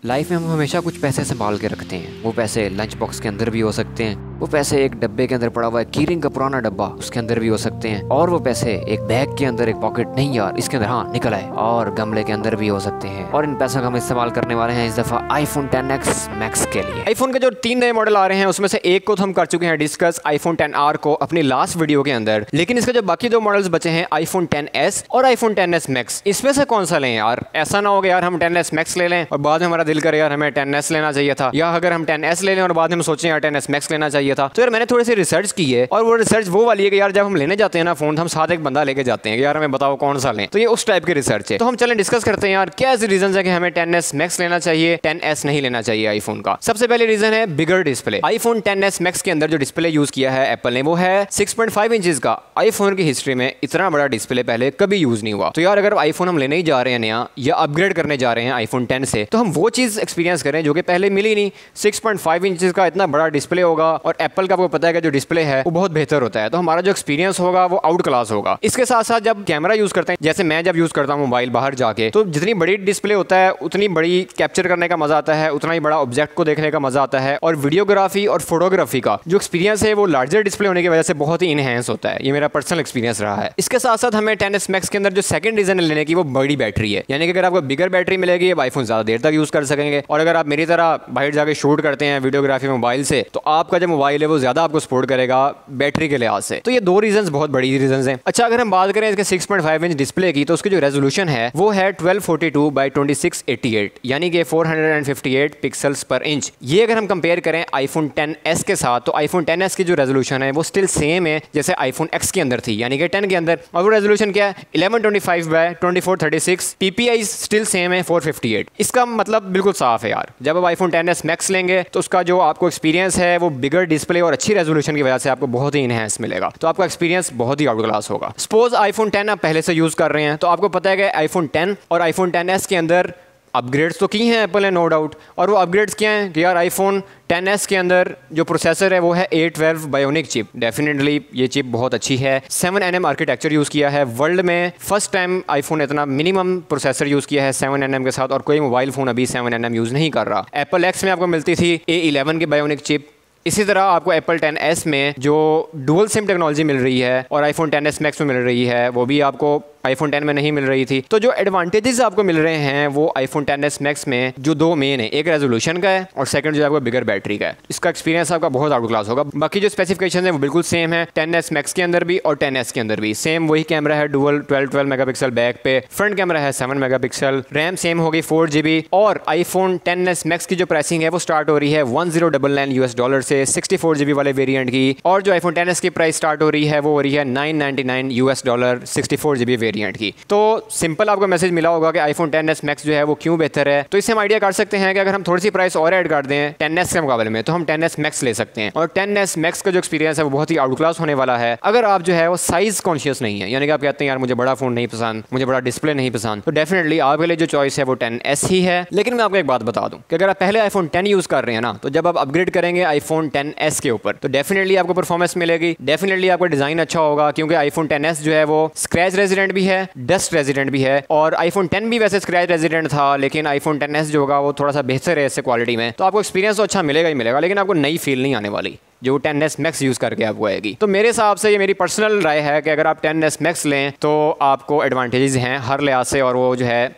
Life में हम हमेशा कुछ पैसे संभाल के रखते हैं। वो पैसे लंच बॉक्स के अंदर भी हो सकते हैं, वो पैसे एक डब्बे के अंदर पड़ा हुआ है कीरिंग का पुराना डब्बा, उसके अंदर भी हो सकते हैं, और वो पैसे एक बैग के अंदर, एक पॉकेट नहीं यार इसके अंदर, हाँ निकल आए, और गमले के अंदर भी हो सकते हैं। और इन पैसों का हम इस्तेमाल करने वाले हैं इस दफा iPhone XS Max के लिए। आईफोन के जो 3 नए मॉडल आ रहे हैं उसमें से एक को तो हम कर चुके हैं डिस्कस, iPhone XR को अपनी लास्ट वीडियो के अंदर, लेकिन इसके जो बाकी 2 मॉडल्स बचे हैं iPhone XS और iPhone XS Max, इसमें से कौन सा लें यार? ऐसा ना हो गया यार हम XS Max ले लें और बाद में हमारा दिल करे यार हमें XS लेना चाहिए था, या अगर हम XS ले लें और बाद में हम सोचें यार XS Max लेना चाहिए था। तो यार मैंने थोड़ी सी रिसर्च की है, और वो रिसर्च वो वाली है कि यार जब हम लेने जाते हैं ना फोन, हम साथ एक बंदा लेके जाते हैं कि यार हमें बताओ कौन सा लें, तो ये उस टाइप की रिसर्च है। तो हम चलें डिस्कस करते हैं यार क्या ऐसे रीजन है कि हमें XS Max लेना चाहिए, XS नहीं लेना चाहिए आईफोन का। सबसे पहले रीजन है बिगर डिस्प्ले। आईफोन XS Max के अंदर जो डिस्प्ले यूज किया है एप्पल ने वो है 6.5 इंचेस का। आईफोन की हिस्ट्री में इतना बड़ा डिस्प्ले पहले कभी यूज नहीं हुआ। तो यार अगर आईफोन हम लेने ही जा रहे हैं नया या अपग्रेड करने जा रहे हैं आईफोन 10 से, तो हम वो चीज एक्सपीरियंस करें जो कि पहले मिली नहीं। 6.5 इंचेस का इतना बड़ा डिस्प्ले होगा, और एप्पल का आपको पता है कि जो डिस्प्ले है वो बहुत बेहतर होता है, तो हमारा जो एक्सपीरियंस होगा वो आउट क्लास होगा। इसके साथ साथ जब कैमरा यूज करते हैं, जैसे मैं जब यूज करता हूँ मोबाइल बाहर जाके, तो जितनी बड़ी डिस्प्ले होता है उतनी बड़ी कैप्चर करने का मजा आता है, उतना ही बड़ा ऑब्जेक्ट को देखने का मजा आता है, और वीडियोग्राफी और फोटोग्राफी का जो एक्सपीरियंस है वो लार्जर डिस्प्ले होने की वजह से बहुत ही इनहेंस होता है। ये मेरा पर्सनल एक्सपीरियंस रहा है। इसके साथ साथ हमें XS Max के अंदर जो सेकंड रीजन है लेने की वो बड़ी बैटरी है, यानी कि अगर आपको बिगर बैटरी मिलेगी अब आईफोन ज्यादा देर तक यूज कर सकेंगे। और अगर आप मेरी तरह बाहर जाके शूट करते हैं वीडियोग्राफी मोबाइल से, तो आपका जो मोबाइल है वो ज्यादा आपको सपोर्ट करेगा बैटरी के लिहाज से। तो ये 2 रीजंस बहुत बड़ी रीजंस हैं। अच्छा अगर हम बात करें इसके 6.5 इंच डिस्प्ले की, तो उसकी जो रेजोल्यूशन है वो है 1242 बाई 2688, यानी कि 458 पिक्सल्स पर इंच। ये अगर हम कंपेयर करें आईफोन XS के साथ, तो आईफोन XS की जो रेजोल्यूशन है वो स्टिल सेम है जैसे आईफोन X के अंदर थी, यानी कि 10 के अंदर। और वो रेजोल्यूशन क्या है 1125 बाय 2436, PPI स्टिल सेम है 458। इसका मतलब बिल्कुल साफ है यार, जब आप आईफोन XS Max लेंगे तो उसका जो आपको एक्सपीरियंस है वो बिगर डिस्प्ले और अच्छी रेजोल्यूशन की वजह से आपको बहुत ही इनहेंस मिलेगा, तो आपका एक्सपीरियंस बहुत ही आउट क्लास होगा। सपोज आईफोन 10 आप पहले से यूज कर रहे हैं, तो आपको पता है कि आईफोन 10 और आईफोन XS के अंदर अपग्रेड्स तो की हैं एप्पल ने, नो डाउट। और वो अपग्रेड्स क्या हैं कि यार आईफोन XS के अंदर जो प्रोसेसर है वो है 812 बायोनिक चिप। डेफिनेटली ये चिप बहुत अच्छी है। 7nm आर्किटेक्चर यूज़ किया है। वर्ल्ड में फर्स्ट टाइम आईफोन इतना मिनिमम प्रोसेसर यूज़ किया है 7nm के साथ, और कोई मोबाइल फ़ोन अभी 7nm यूज़ नहीं कर रहा। एप्पल X में आपको मिलती थी A11 की बायोनिक चिप। इसी तरह आपको एप्पल XS में जो डुअल सिम टेक्नोलॉजी मिल रही है और आईफोन XS Max में मिल रही है, वो भी आपको आईफोन 10 में नहीं मिल रही थी। तो जो एडवांटेजेस आपको मिल रहे हैं वो आईफोन XS Max में जो 2 मेन है, एक रेजोल्यूशन का है और सेकंड जो है आपको बिगर बैटरी का है। इसका एक्सपीरियंस आपका बहुत आउट क्लास होगा। बाकी जो स्पेसिफिकेशन है वो बिल्कुल सेम है XS Max के अंदर भी और XS के अंदर भी। सेम वही कैमरा है, डुअल 12 मेगापिक्सल बैक पे, फ्रंट कैमरा है 7 मेगापिक्सल, रैम सेम होगी 4GB। और आईफोन XS Max की जो प्राइसिंग है वो स्टार्ट हो रही है $1099 से 64GB वाले वेरियंट की, और जो आईफोन XS की प्राइस स्टार्ट हो रही है वो हो रही है $999 64GB वेरियंट की। तो सिंपल आपको मैसेज मिला होगा कि आईफोन XS Max जो है वो क्यों बेहतर है। तो इससे हम आइडिया कर सकते हैं कि अगर हम थोड़ी सी प्राइस और ऐड कर दें XS के मुकाबले में, तो हम XS Max ले सकते हैं। और XS Max का जो एक्सपीरियंस है वो बहुत ही आउट क्लास होने वाला है। अगर आप जो है वो साइज कॉन्शियस नहीं है, यानी कि आप कहते हैं यार मुझे बड़ा फोन नहीं पसंद, मुझे बड़ा डिस्प्ले नहीं पसंद, तो डेफिनेटली आपके लिए जो चॉइस है वो XS ही है। लेकिन मैं आपको एक बात बता दूं कि अगर आप पहले आईफोन 10 यूज कर रहे हैं ना, तो जब आप अपग्रेड करेंगे आईफोन XS के ऊपर, तो डेफिनेटली आपको परफॉर्मेंस मिलेगी, डेफिनेटली आपका डिजाइन अच्छा होगा, क्योंकि आईफोन XS जो है वो स्क्रैच रेजिडेंट भी है, डस्ट रेजिडेंट भी है। और आईफोन 10 भी वैसे स्क्रैच रेजिडेंट था, लेकिन आईफोन XS जो होगा वो थोड़ा सा बेहतर है इससे क्वालिटी में। तो आपको एक्सपीरियंस तो अच्छा मिलेगा ही मिलेगा, लेकिन आपको नई फील नहीं आने वाली जो XS Max यूज़ करके आपको आएगी। तो मेरे हिसाब से ये मेरी पर्सनल राय है कि अगर आप XS Max लें तो आपको एडवांटेजेस हैं हर लिहाज से, और वो जो है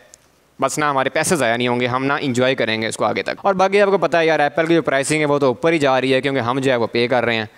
बस ना हमारे पैसे ज़ाया नहीं होंगे, हम ना इंजॉय करेंगे इसको आगे तक। और बाकी आपको पता है यार एप्पल की जो प्राइसिंग है वो तो ऊपर ही जा रही है, क्योंकि हम जो है वो पे कर रहे हैं।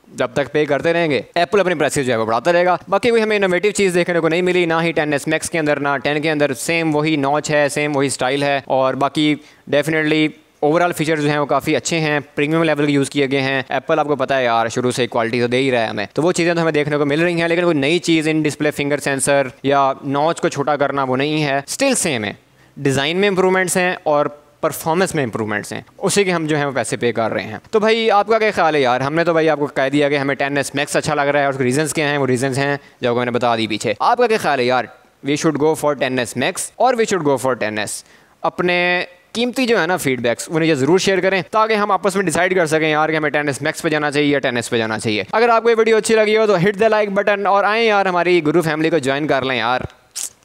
जब तक पे करते रहेंगे एप्पल अपनी प्राइसेस जो है वो बढ़ाता रहेगा। बाकी कोई हमें इनोवेटिव चीज़ देखने को नहीं मिली, ना ही XS Max के अंदर ना 10 के अंदर। सेम वही नॉच है, सेम वही स्टाइल है, और बाकी डेफिनेटली ओवरऑल फीचर्स जो हैं वो काफ़ी अच्छे हैं, प्रीमियम लेवल के यूज़ किए गए हैं। एप्पल आपको पता है यार शुरू से क्वालिटी तो दे ही रहा है हमें, तो वो चीज़ें तो हमें देखने को मिल रही हैं। लेकिन कोई नई चीज़ इन डिस्प्ले फिंगर सेंसर या नॉच को छोटा करना वो नहीं है, स्टिल सेम है। डिज़ाइन में इंप्रूवमेंट्स हैं और परफॉर्मेंस में इंप्रूवमेंट्स हैं, उसी के हम जो है वो पैसे पे कर रहे हैं। तो भाई आपका क्या ख्याल है यार? हमने तो भाई आपको कह दिया कि हमें XS Max अच्छा लग रहा है, और उसके रीजंस क्या हैं वो रीजंस हैं जो मैंने बता दी पीछे। आपका क्या ख्याल है यार? We should go for XS Max और we should go for XS? अपने कीमती जो है ना फीडबैक्स उन्हें ये जरूर शेयर करें, ताकि हम आपस में डिसाइड कर सकें यार कि हमें XS Max पे जाना चाहिए या XS पे जाना चाहिए। अगर आपको ये वीडियो अच्छी लगी हो तो हिट द लाइक बटन, और आएँ यार हमारी गुरु फैमिली को ज्वाइन कर लें यार।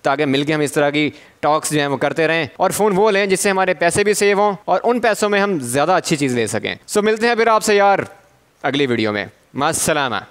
ताकि मिलके हम इस तरह की टॉक्स जो हैं वो करते रहें और फ़ोन वो लें जिससे हमारे पैसे भी सेव हों और उन पैसों में हम ज़्यादा अच्छी चीज़ ले सकें। सो मिलते हैं फिर आपसे यार अगली वीडियो में। मस्सलामा।